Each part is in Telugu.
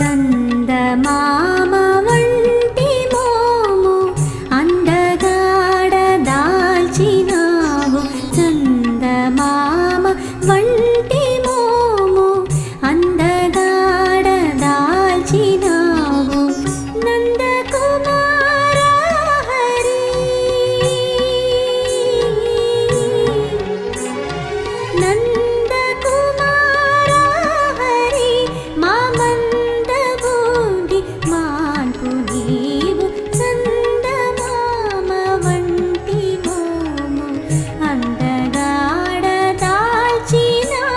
చందమామ వంటి మోము అందగాడ దాల్చినావు. చందమామ వంటి మోము అందగాడ దాల్చినావు. నందకుమార హరి నందకుమార హరి మా మందబుద్ధి మాన్పు నీవు. చందమామ వంటి మోము అందగాడ దాల్చినావు.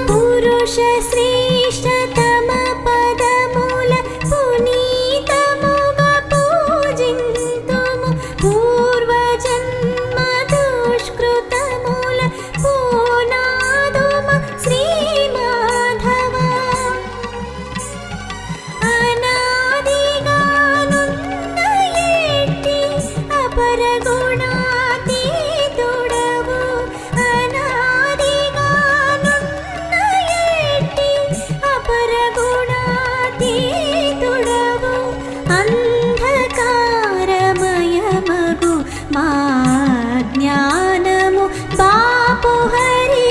పురుష శ్రేష్టతమ పదముల పునీతముగా పూజింతుము. పూర్వజన్మ దుష్కృతముల పూనాదుమ శ్రీ మాధవ. అనాదిగానున్న ఎట్టి అపరగుణాతీతుడవు. అనాదిగానున్న ఎట్టి అపరగుణాతీతుడవు. అంధకారమయమగు మా జ్ఞానము బాపు హరి.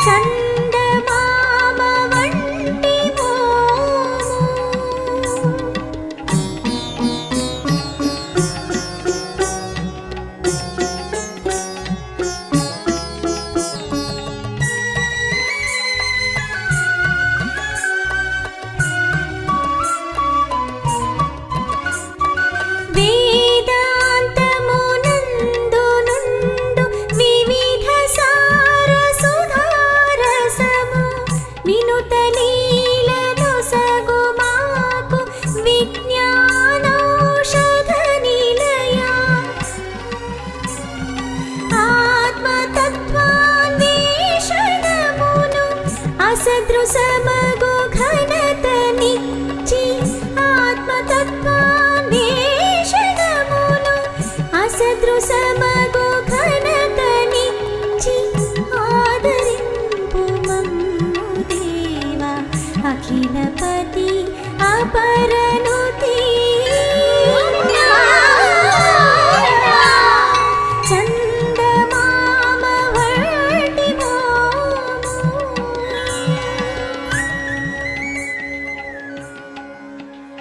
చందమామ వంటి మోము వేదాంతమునందు నుండు వివిధ సార సుధారసము. వినుత లీలను సగు మాకు విజ్ఞానౌషధ నిలయ. ఆత్మతత్వాన్వేషణమును అసదృశమగు ఘనతనిచ్చి. ఆత్మతత్వాన్వేషణమును అసదృశమగు ఘనతనిచ్చి. ఆదరింపు మమ్ము దేవా అఖిలపతి అపర